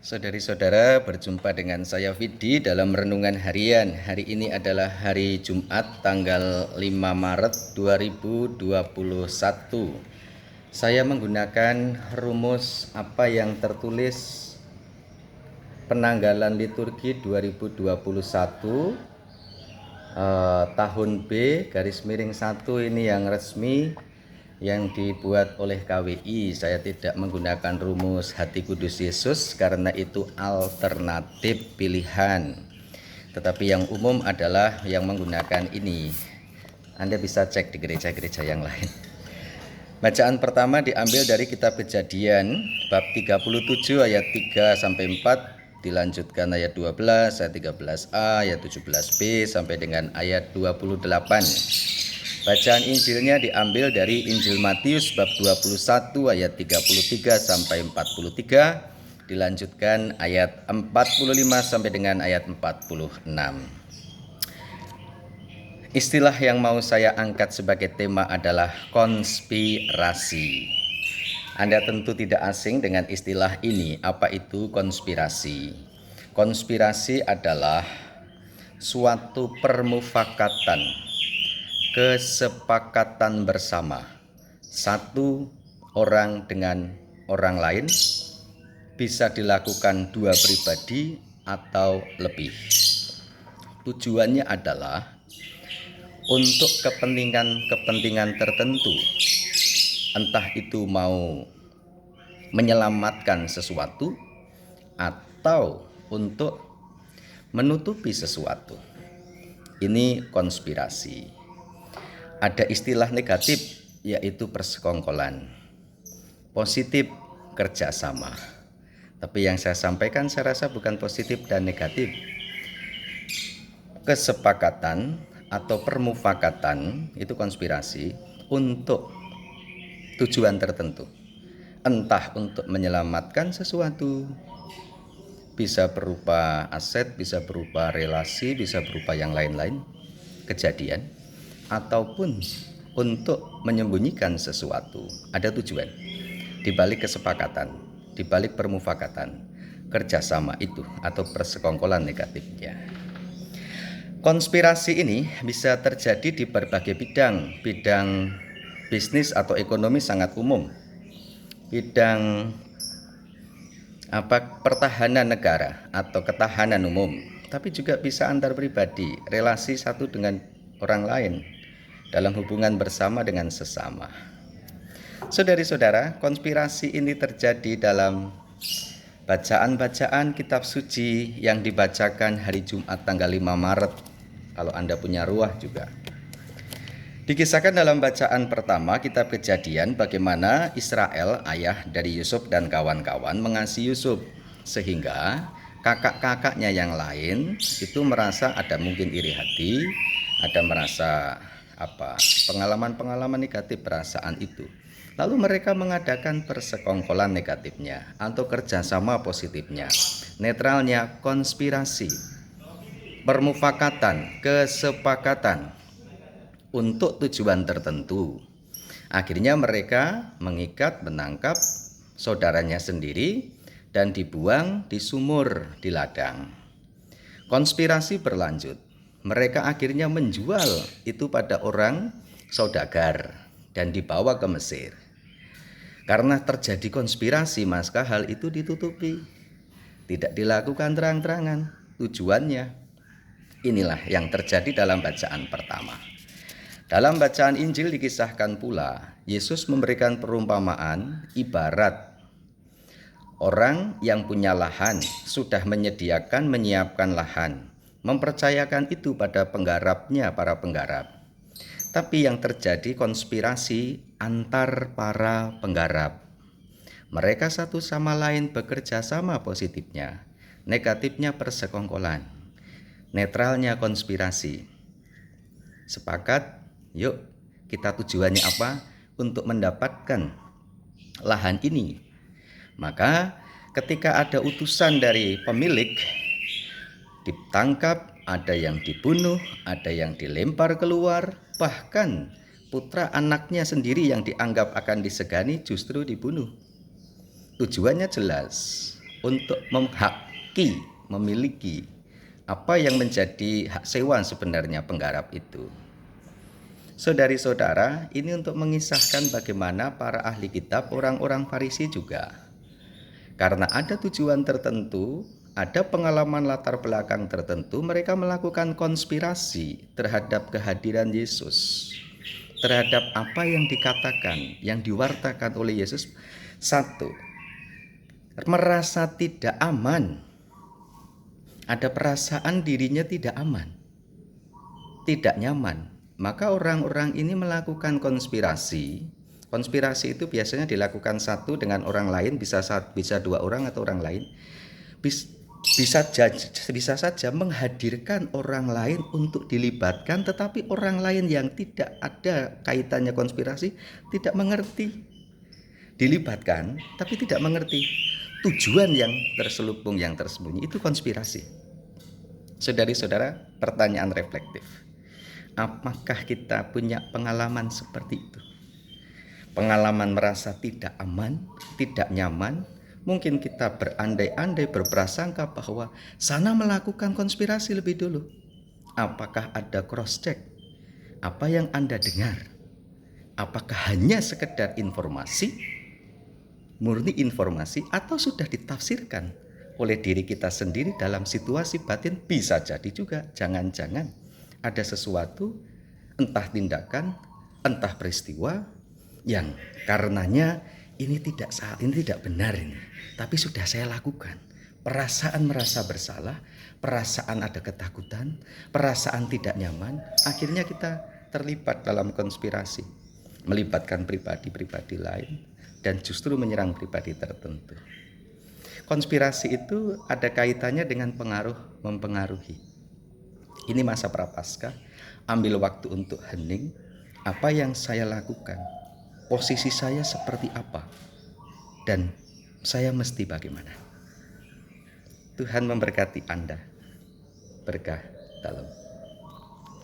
Saudari-saudara, berjumpa dengan saya Vidi dalam renungan harian. Hari ini adalah hari Jumat tanggal 5 Maret 2021. Saya menggunakan rumus apa yang tertulis penanggalan liturgi 2021 tahun B garis miring 1 ini yang resmi yang dibuat oleh KWI. Saya tidak menggunakan rumus Hati Kudus Yesus karena itu alternatif pilihan. Tetapi yang umum adalah yang menggunakan ini. Anda bisa cek di gereja-gereja yang lain. Bacaan pertama diambil dari kitab Kejadian bab 37 ayat 3 sampai 4, dilanjutkan ayat 12, ayat 13a, ayat 17b sampai dengan ayat 28. Bacaan Injilnya diambil dari Injil Matius bab 21 ayat 33 sampai 43, dilanjutkan ayat 45 sampai dengan ayat 46. Istilah yang mau saya angkat sebagai tema adalah konspirasi. Anda tentu tidak asing dengan istilah ini. Apa itu konspirasi? Konspirasi adalah suatu permufakatan, kesepakatan bersama satu orang dengan orang lain, bisa dilakukan dua pribadi atau lebih. Tujuannya adalah untuk kepentingan tertentu, entah itu mau menyelamatkan sesuatu atau untuk menutupi sesuatu. Ini konspirasi. Ada istilah negatif yaitu persekongkolan, positif kerjasama. Tapi yang saya sampaikan saya rasa bukan positif dan negatif. Kesepakatan atau permufakatan itu konspirasi untuk tujuan tertentu, entah untuk menyelamatkan sesuatu, bisa berupa aset, bisa berupa relasi, bisa berupa yang lain-lain kejadian, ataupun untuk menyembunyikan sesuatu. Ada tujuan di balik kesepakatan, di balik permufakatan, kerjasama itu atau persekongkolan negatifnya. Konspirasi ini bisa terjadi di berbagai bidang. Bidang bisnis atau ekonomi sangat umum. Bidang pertahanan negara atau ketahanan umum, tapi juga bisa antar pribadi, relasi satu dengan orang lain, dalam hubungan bersama dengan sesama. Saudari-saudara, konspirasi ini terjadi dalam bacaan-bacaan kitab suci yang dibacakan hari Jumat tanggal 5 Maret. Kalau Anda punya ruah juga. Dikisahkan dalam bacaan pertama kitab Kejadian bagaimana Israel, ayah dari Yusuf dan kawan-kawan, mengasihi Yusuf, sehingga kakak-kakaknya yang lain itu merasa ada mungkin iri hati, ada merasa pengalaman-pengalaman negatif perasaan itu. Lalu mereka mengadakan persekongkolan negatifnya atau kerjasama positifnya, netralnya konspirasi, permufakatan, kesepakatan untuk tujuan tertentu. Akhirnya mereka menangkap saudaranya sendiri dan dibuang di sumur di ladang. Konspirasi berlanjut. Mereka akhirnya menjual itu pada orang saudagar dan dibawa ke Mesir. Karena terjadi konspirasi, maka hal itu ditutupi, tidak dilakukan terang-terangan. Tujuannya inilah yang terjadi dalam bacaan pertama. Dalam bacaan Injil dikisahkan pula Yesus memberikan perumpamaan ibarat orang yang punya lahan, sudah menyiapkan lahan, mempercayakan itu pada penggarapnya, para penggarap. Tapi yang terjadi konspirasi antar para penggarap. Mereka satu sama lain bekerja sama positifnya, negatifnya persekongkolan, netralnya konspirasi. Sepakat, yuk kita tujuannya apa? Untuk mendapatkan lahan ini. Maka ketika ada utusan dari pemilik, ditangkap, ada yang dibunuh, ada yang dilempar keluar, bahkan putra anaknya sendiri yang dianggap akan disegani justru dibunuh. Tujuannya jelas, untuk memiliki apa yang menjadi hak sewa sebenarnya penggarap itu. Saudari-saudara, ini untuk mengisahkan bagaimana para ahli kitab, orang-orang Farisi juga. Karena ada tujuan tertentu, ada pengalaman latar belakang tertentu, mereka melakukan konspirasi terhadap kehadiran Yesus, terhadap apa yang dikatakan, yang diwartakan oleh Yesus. Satu, merasa tidak aman. Ada perasaan dirinya tidak aman, tidak nyaman. Maka orang-orang ini melakukan konspirasi. Konspirasi itu biasanya dilakukan satu dengan orang lain, bisa dua orang atau orang lain. Bisa saja menghadirkan orang lain untuk dilibatkan, tetapi orang lain yang tidak ada kaitannya konspirasi tidak mengerti. Dilibatkan tapi tidak mengerti tujuan yang terselubung, yang tersembunyi, itu konspirasi. Saudari-saudara, pertanyaan reflektif. Apakah kita punya pengalaman seperti itu? Pengalaman merasa tidak aman, tidak nyaman. Mungkin kita berandai-andai, berprasangka bahwa sana melakukan konspirasi lebih dulu. Apakah ada cross check? Apa yang Anda dengar? Apakah hanya sekedar informasi, murni informasi, atau sudah ditafsirkan oleh diri kita sendiri dalam situasi batin? Bisa jadi juga, jangan-jangan ada sesuatu, entah tindakan, entah peristiwa yang karenanya ini tidak benar ini, tapi sudah saya lakukan. Perasaan merasa bersalah, perasaan ada ketakutan, perasaan tidak nyaman, akhirnya kita terlibat dalam konspirasi, melibatkan pribadi-pribadi lain dan justru menyerang pribadi tertentu. Konspirasi itu ada kaitannya dengan pengaruh mempengaruhi. Ini masa prapaskah, ambil waktu untuk hening. Apa yang saya lakukan? Posisi saya seperti apa? Dan saya mesti bagaimana? Tuhan memberkati Anda. Berkah dalam